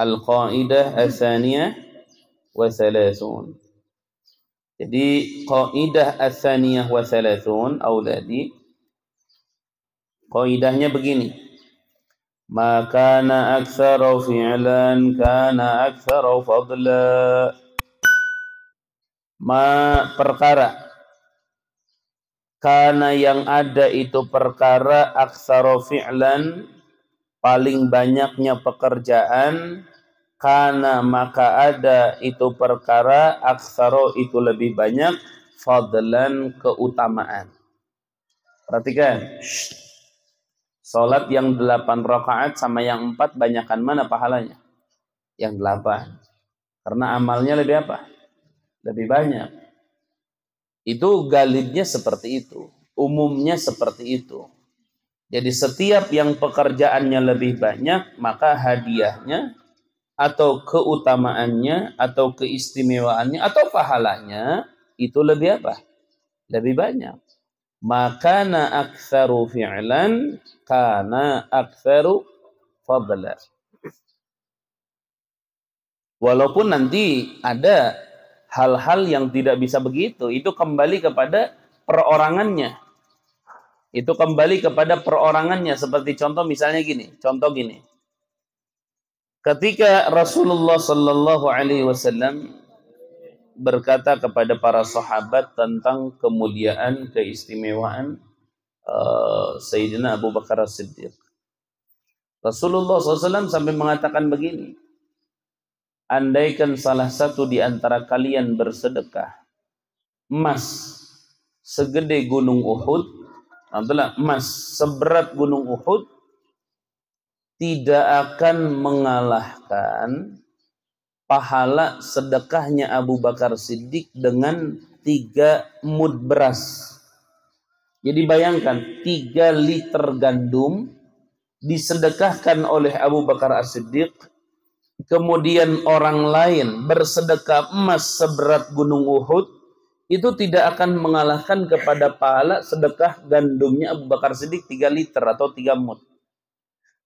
Al-Qaidah As-Tsaniyah wa Thalathun. Jadi Qaidah As-Tsaniyah wa Thalathun auladi, qaidahnya begini. Ma kana aktsaru fi'lan kana aktsaru fadla. Ma perkara kana yang ada itu perkara aktsaru fi'lan paling banyaknya pekerjaan, kana maka ada itu perkara aktsaro itu lebih banyak, fadlan keutamaan. Perhatikan, salat yang 8 rakaat sama yang 4 banyakan mana pahalanya? Yang 8. Karena amalnya lebih apa? Lebih banyak. Itu galibnya seperti itu, umumnya seperti itu. Jadi setiap yang pekerjaannya lebih banyak, maka hadiahnya atau keutamaannya atau keistimewaannya atau pahalanya itu lebih apa? Lebih banyak. Makana aktsaru fi'lan kana aktsaru fadla. Walaupun nanti ada hal-hal yang tidak bisa begitu, itu kembali kepada perorangannya. Itu kembali kepada perorangannya. Seperti contoh misalnya gini. Contoh gini. Ketika Rasulullah Sallallahu Alaihi Wasallam berkata kepada para sahabat tentang kemuliaan, keistimewaan Sayyidina Abu Bakar As-Siddiq. Rasulullah SAW sampai mengatakan begini. Andaikan salah satu di antara kalian bersedekah emas segede gunung Uhud, adalah emas seberat gunung Uhud, tidak akan mengalahkan pahala sedekahnya Abu Bakar Siddiq dengan 3 mud beras. Jadi bayangkan 3 liter gandum disedekahkan oleh Abu Bakar As-Siddiq, kemudian orang lain bersedekah emas seberat gunung Uhud, itu tidak akan mengalahkan kepada pahala sedekah gandumnya Abu Bakar Siddiq 3 liter atau 3 mud.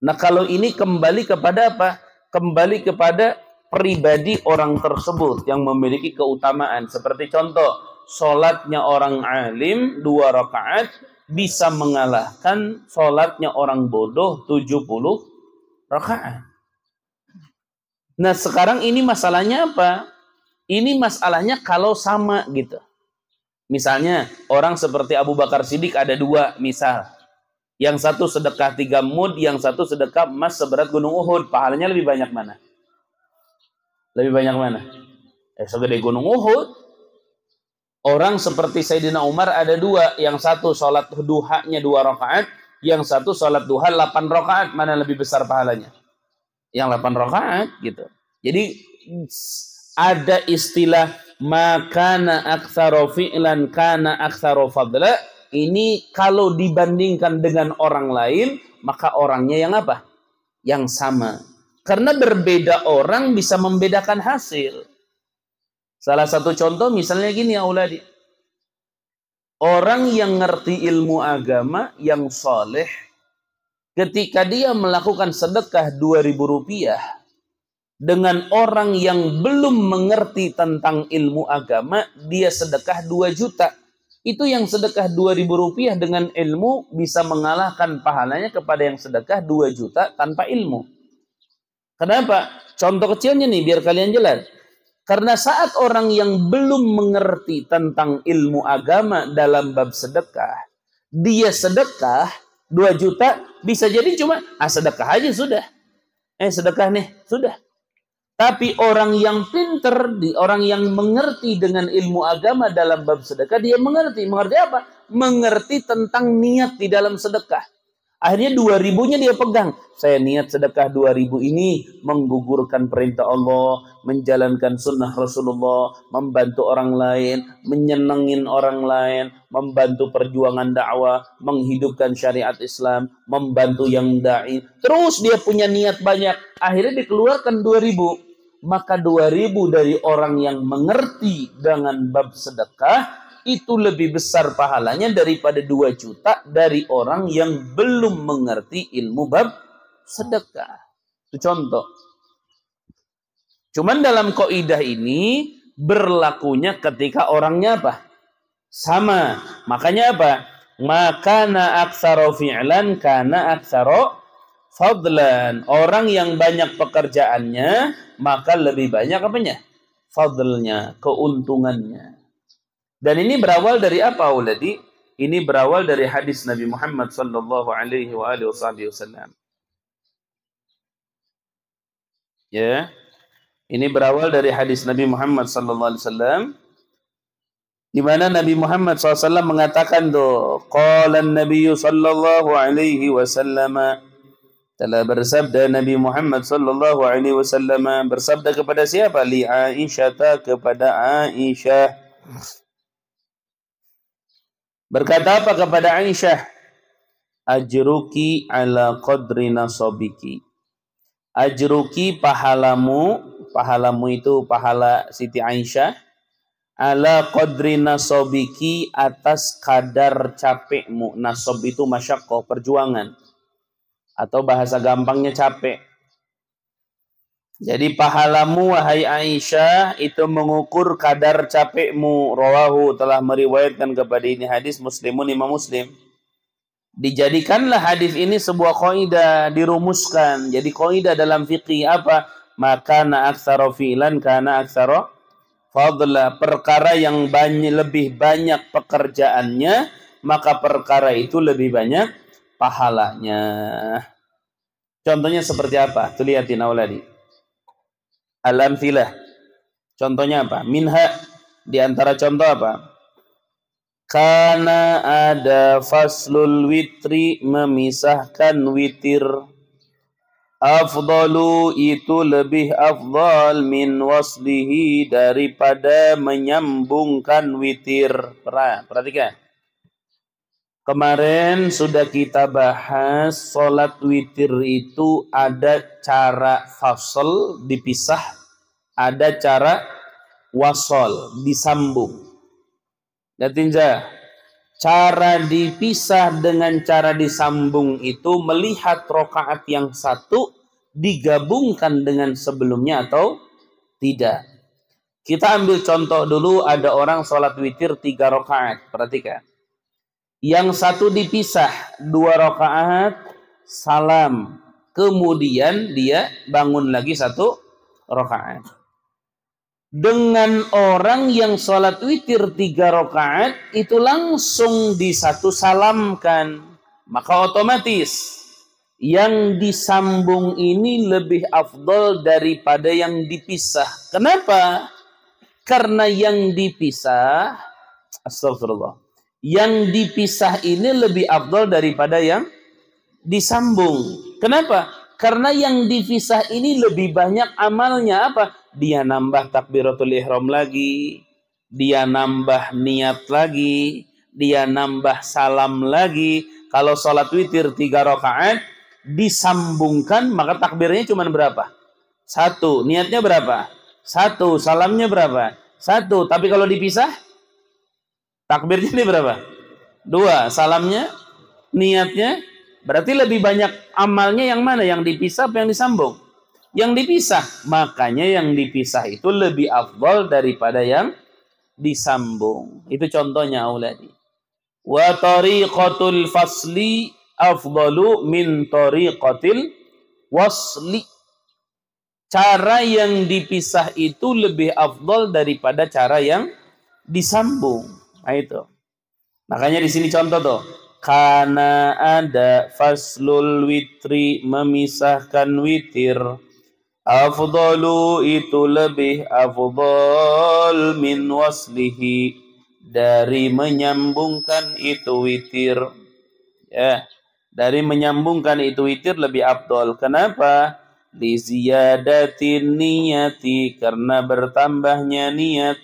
Nah kalau ini kembali kepada apa? Kembali kepada pribadi orang tersebut yang memiliki keutamaan. Seperti contoh, sholatnya orang alim 2 rakaat bisa mengalahkan sholatnya orang bodoh 70 rakaat. Nah sekarang ini masalahnya apa? Ini masalahnya kalau sama gitu. Misalnya orang seperti Abu Bakar Siddiq ada 2 misal. Yang satu sedekah 3 mud, yang satu sedekah emas seberat gunung Uhud. Pahalanya lebih banyak mana? Lebih banyak mana? Segede gunung Uhud. Orang seperti Sayyidina Umar ada 2. Yang satu sholat duhanya 2 rakaat. Yang satu sholat duha 8 rakaat. Mana lebih besar pahalanya? Yang 8 rakaat gitu. Jadi ada istilah makana aktsara fi'lan kana aktsara fadla. Ini kalau dibandingkan dengan orang lain, maka orangnya yang apa? Yang sama. Karena berbeda orang bisa membedakan hasil. Salah satu contoh misalnya gini ya auladi. Orang yang ngerti ilmu agama, yang soleh, ketika dia melakukan sedekah 2.000 rupiah, dengan orang yang belum mengerti tentang ilmu agama, dia sedekah 2 juta. Itu yang sedekah 2.000 rupiah dengan ilmu bisa mengalahkan pahalanya kepada yang sedekah 2 juta tanpa ilmu. Kenapa? Contoh kecilnya nih biar kalian jelas. Karena saat orang yang belum mengerti tentang ilmu agama dalam bab sedekah, dia sedekah 2 juta, bisa jadi cuma sedekah aja sudah. Sedekah nih, sudah. Tapi orang yang pinter, orang yang mengerti dengan ilmu agama dalam bab sedekah, dia mengerti. Mengerti apa? Mengerti tentang niat di dalam sedekah. Akhirnya 2.000-nya dia pegang. Saya niat sedekah 2.000 ini menggugurkan perintah Allah, menjalankan sunnah Rasulullah, membantu orang lain, menyenengin orang lain, membantu perjuangan dakwah, menghidupkan syariat Islam, membantu yang da'i. Terus dia punya niat banyak. Akhirnya dikeluarkan 2.000. Maka 2.000 dari orang yang mengerti dengan bab sedekah itu lebih besar pahalanya daripada 2 juta dari orang yang belum mengerti ilmu bab sedekah. Itu contoh. Cuman dalam kaidah ini berlakunya ketika orangnya apa? Sama. Makanya apa? Makana aktsara fi'lan kana aktsara fadlan. Orang yang banyak pekerjaannya, maka lebih banyak apanya? Fadlnya, keuntungannya. Dan ini berawal dari apa, Uladi? Ini berawal dari hadis Nabi Muhammad sallallahu alaihi wasallam. Ya. Ini berawal dari hadis Nabi Muhammad sallallahu alaihi wasallam, di mana Nabi Muhammad SAW mengatakan tuh, qala an-nabiy sallallahu alaihi wasallam, telah bersabda Nabi Muhammad sallallahu alaihi wasallam, bersabda kepada siapa? Li Aisyah, kepada Aisyah. Berkata apa kepada Aisyah? Ajruki ala qadri nasabiki. Ajruki, pahalamu itu pahala Siti Aisyah, ala qadri nasabiki, atas kadar capekmu. Nasab itu masyaqqah, perjuangan, atau bahasa gampangnya capek. Jadi pahalamu wahai Aisyah itu mengukur kadar capekmu. Rawahu, telah meriwayatkan kepada ini hadis Muslimun, Imam Muslim. Dijadikanlah hadis ini sebuah kaidah, dirumuskan. Jadi kaidah dalam fikih apa? Maka na aktsara fi'lan kana aktsara fadla. Perkara yang lebih banyak pekerjaannya, maka perkara itu lebih banyak pahalanya. Contohnya seperti apa? Tuh lihatin auladi. Al-amthilah. Contohnya apa? Minha, di antara contoh apa? Karena ada faslul witri, memisahkan witir. Afdalu, itu lebih afdal, min waslihi, daripada menyambungkan witir. Perhatikan. Kemarin sudah kita bahas sholat witir itu ada cara fasl, dipisah, ada cara wasol, disambung. Datinja, cara dipisah dengan cara disambung itu melihat rokaat yang satu digabungkan dengan sebelumnya atau tidak. Kita ambil contoh dulu, ada orang sholat witir 3 rokaat. Perhatikan. Yang satu dipisah 2 rakaat, salam, kemudian dia bangun lagi 1 rakaat. Dengan orang yang sholat witir 3 rakaat itu langsung disatu salamkan, maka otomatis yang disambung ini lebih afdal daripada yang dipisah. Kenapa? Karena yang dipisah, astagfirullah, yang dipisah ini lebih afdal daripada yang disambung. Kenapa? Karena yang dipisah ini lebih banyak amalnya. Apa? Dia nambah takbiratul ihram lagi, dia nambah niat lagi, dia nambah salam lagi. Kalau sholat witir 3 rakaat disambungkan, maka takbirnya cuma berapa? 1. Niatnya berapa? 1. Salamnya berapa? 1. Tapi kalau dipisah, takbirnya ini berapa? 2. Salamnya, niatnya. Berarti lebih banyak amalnya yang mana? Yang dipisah apa yang disambung? Yang dipisah. Makanya yang dipisah itu lebih afdal daripada yang disambung. Itu contohnya auladi. Wa tariqatul fasli afdalu min tariqatil wasli. Cara yang dipisah itu lebih afdal daripada cara yang disambung. Nah itu. Makanya di sini contoh tuh. Karena ada faslul witri, memisahkan witir. Afdalu, itu lebih afdal, min waslihi, dari menyambungkan itu witir. Ya, dari menyambungkan itu witir lebih afdal. Kenapa? Li ziyadatin niyati, karena bertambahnya niat.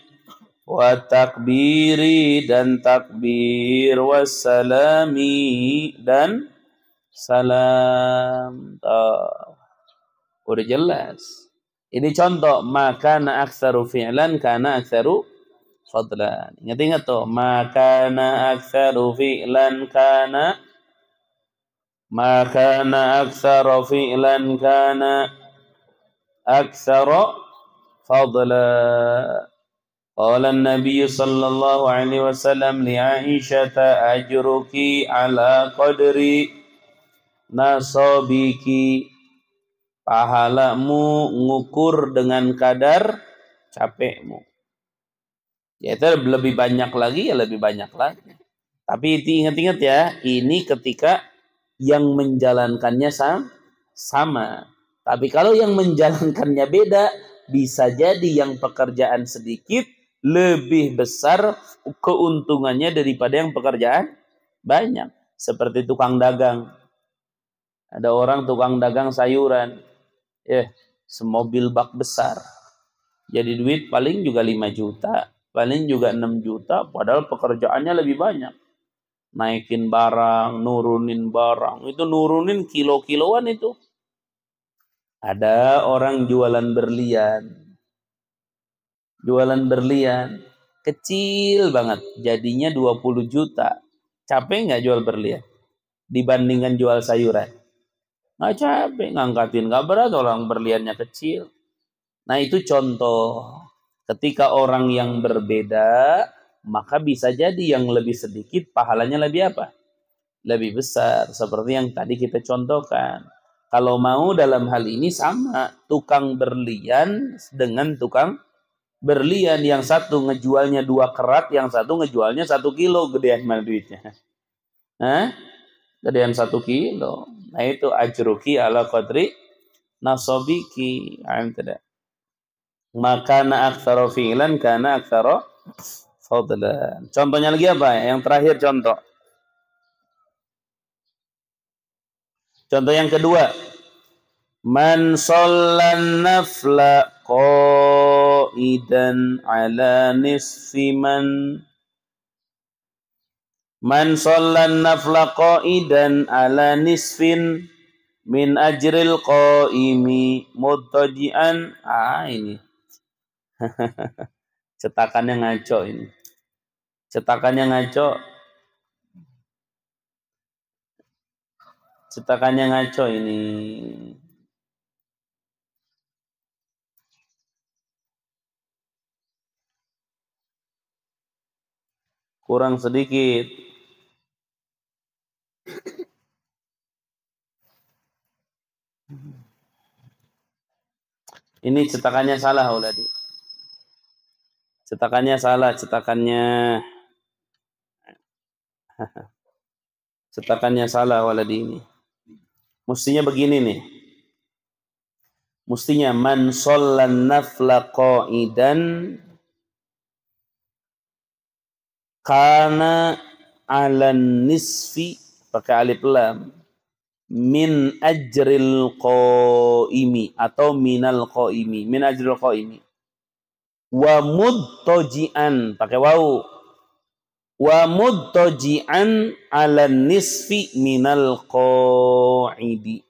Wa takbiri, dan takbir. Wassalami, dan salam. Udah jelas. Ini contoh. Maka na aktsaru fi'lan kana aktsaru fadlan. Ingat-ingat tuh. Maka na aktsaru fi'lan kana, maka na aktsaru fi'lan kana aktsaru فضلا. قال النبي صلى الله عليه وسلم لعائشة أجرك على قدر نصابك, pahalamu ngukur dengan kadar capekmu. Ya itu lebih banyak lagi, ya lebih banyak lagi. Tapi ingat-ingat ya, ini ketika yang menjalankannya sama. Tapi kalau yang menjalankannya beda, bisa jadi yang pekerjaan sedikit lebih besar keuntungannya daripada yang pekerjaan banyak. Seperti tukang dagang. Ada orang tukang dagang sayuran, semobil bak besar. Jadi duit paling juga 5 juta, paling juga 6 juta, padahal pekerjaannya lebih banyak. Naikin barang, nurunin barang, itu nurunin kilo-kiloan itu. Ada orang jualan berlian. Jualan berlian, kecil banget, jadinya 20 juta. Capek nggak jual berlian? Dibandingkan jual sayuran? Nggak capek, ngangkatin nggak berat, orang berliannya kecil. Nah itu contoh, ketika orang yang berbeda, maka bisa jadi yang lebih sedikit pahalanya lebih apa? Lebih besar, seperti yang tadi kita contohkan. Kalau mau dalam hal ini sama, tukang berlian dengan tukang berlian, yang satu ngejualnya 2 kerat, yang satu ngejualnya 1 kilo, gedean mana duitnya? Gedean 1 kilo. Nah itu ajruki ala qadri nasobiki. Maka na aktsara fi'lan kana aktsara fadlan. Contohnya lagi apa? Yang terakhir contoh. Contoh yang kedua. Man shallan nafla qaidan ala nisfi man shallan nafla qaidan ala nisfin min ajril qaimi muttaji'an. Ini cetakannya ngaco ini. Cetakannya ngaco. Cetakannya ngaco ini. Kurang sedikit. Ini cetakannya salah, Uladi. Cetakannya salah, cetakannya salah, Waladi ini. Mestinya begini nih. Mestinya man shallan nafla qaidan kana ala nisfi, pakai alif lam, min ajril qaimi atau minal qaimi, min ajril qaimi. Wa muttaji'an, pakai wawu, wa muttaji'an ala nisfi minal qaidi.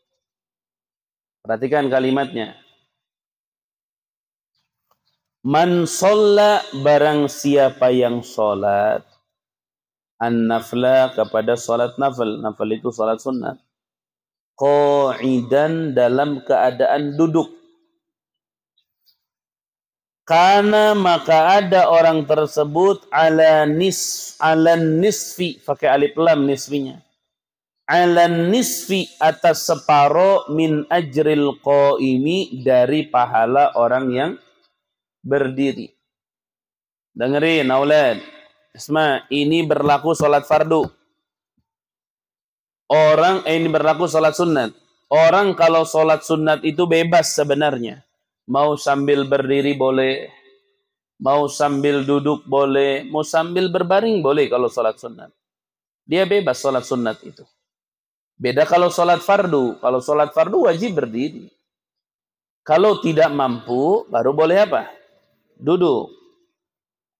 Perhatikan kalimatnya. Man sholla, barang siapa yang sholat, an-nafla, kepada sholat nafal. Nafal itu sholat sunnah. Qa'idan, dalam keadaan duduk. Karena maka ada orang tersebut ala nisfi, pakai alif lam nisfinya. Ala nisfi, atas separo, min ajril qaimi, dari pahala orang yang berdiri. Dengerin, aulad. Isma, ini berlaku sholat fardu. Ini berlaku sholat sunat. Orang kalau sholat sunat itu bebas sebenarnya. Mau sambil berdiri boleh, mau sambil duduk boleh, mau sambil berbaring boleh kalau sholat sunat. Dia bebas sholat sunat itu. Beda kalau sholat fardu. Kalau sholat fardu wajib berdiri. Kalau tidak mampu, baru boleh apa? Duduk.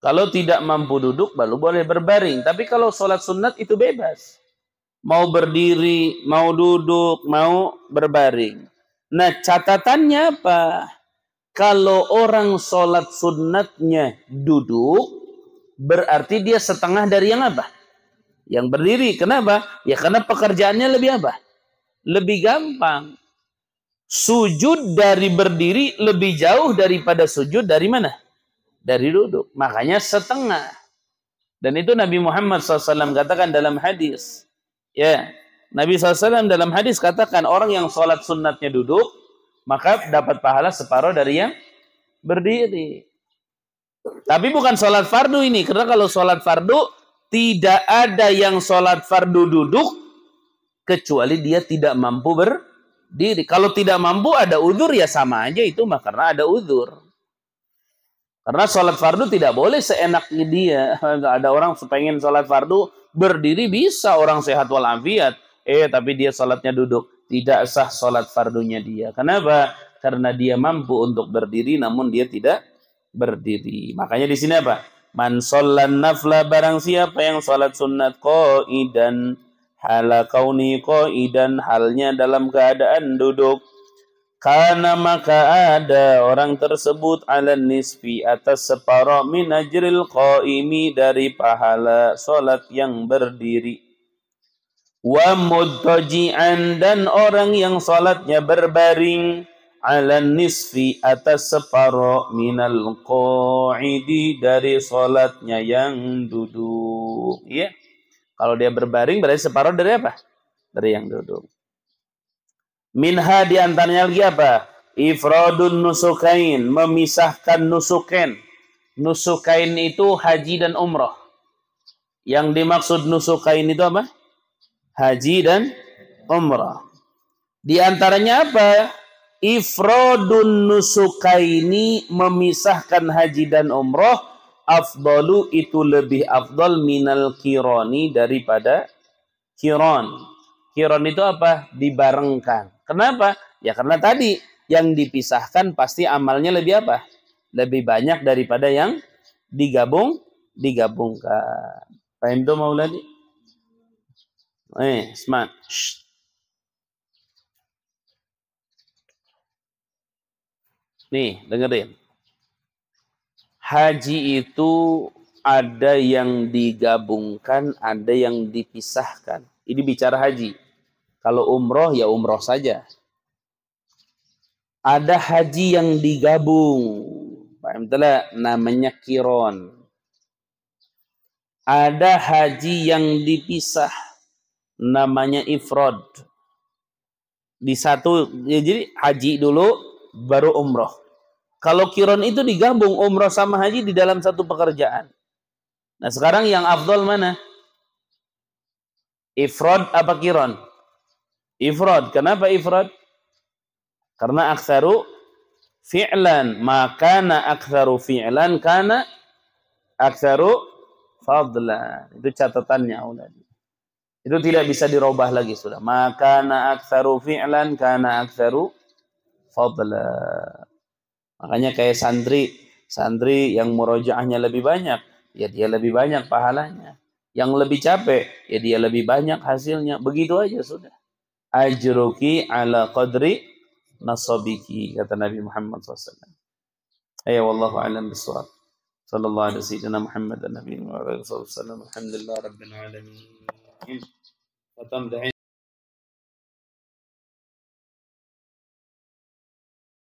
Kalau tidak mampu duduk, baru boleh berbaring. Tapi kalau sholat sunat itu bebas. Mau berdiri, mau duduk, mau berbaring. Nah, catatannya apa? Kalau orang sholat sunatnya duduk, berarti dia setengah dari yang apa? Yang berdiri. Kenapa? Ya karena pekerjaannya lebih apa? Lebih gampang. Sujud dari berdiri lebih jauh daripada sujud dari mana? Dari duduk. Makanya setengah. Dan itu Nabi Muhammad SAW katakan dalam hadis. Ya, Nabi SAW dalam hadis katakan orang yang sholat sunnatnya duduk, maka dapat pahala separuh dari yang berdiri. Tapi bukan sholat fardu ini. Karena kalau sholat fardu, tidak ada yang sholat fardu duduk, kecuali dia tidak mampu berdiri. Kalau tidak mampu ada uzur, ya sama aja itu mah karena ada uzur. Karena sholat fardu tidak boleh seenaknya dia. Ada orang pengen sholat fardu berdiri bisa, orang sehat walafiat. Tapi dia sholatnya duduk. Tidak sah sholat fardunya dia. Kenapa? Karena dia mampu untuk berdiri namun dia tidak berdiri. Makanya di sini apa? Man shollan nafla, barang siapa yang sholat sunat qaidan, hala kauni qaidan, halnya dalam keadaan duduk. Karena maka ada orang tersebut ala nisfi, atas separuh min ajril qaimi, dari pahala solat yang berdiri. Wa muttaji'an, dan orang yang solatnya berbaring, ala nisfi, atas separuh minal qa'idi, dari solatnya yang duduk. Ya, kalau dia berbaring berarti separuh dari apa? Dari yang duduk. Minha, diantaranya lagi apa? Ifradun nusukain, memisahkan nusukain. Nusukain itu haji dan umrah. Yang dimaksud nusukain itu apa? Haji dan umrah. Diantaranya apa? Ifradun nusukaini, memisahkan haji dan umrah. Afdalu, itu lebih afdal, minal kirani, daripada kiron. Kiron itu apa? Dibarengkan. Kenapa? Ya karena tadi yang dipisahkan pasti amalnya lebih apa? Lebih banyak daripada yang digabungkan. Paham itu Mauladi? Smart. Nih, dengerin. Haji itu ada yang digabungkan, ada yang dipisahkan. Ini bicara haji. Kalau umroh, ya umroh saja. Ada haji yang digabung. Paham telah? Namanya kiron. Ada haji yang dipisah. Namanya ifrad. Di satu, ya jadi haji dulu, baru umroh. Kalau kiron itu digabung, umroh sama haji di dalam satu pekerjaan. Nah sekarang yang afdal mana? Ifrad apa kiron? Ifrad. Kenapa ifrad? Karena aktsaru fi'lan, maka aktsaru fi'lan kana aktsaru fadlan. Itu catatannya Auladi. Itu tidak bisa dirubah lagi sudah. Maka aktsaru fi'lan kana aktsaru fadlan. Makanya kayak santri yang murojaahnya lebih banyak, ya dia lebih banyak pahalanya. Yang lebih capek, ya dia lebih banyak hasilnya. Begitu aja sudah. Ajruki ala qadri nasabiki, kata Nabi Muhammad SAW. Ayo, wallahu a'lam bishawab. Sallallahu alaihi wasallam Muhammad dan Nabi Muhammad sallallahu alaihi wasallam. Alhamdulillah rabbil alamin.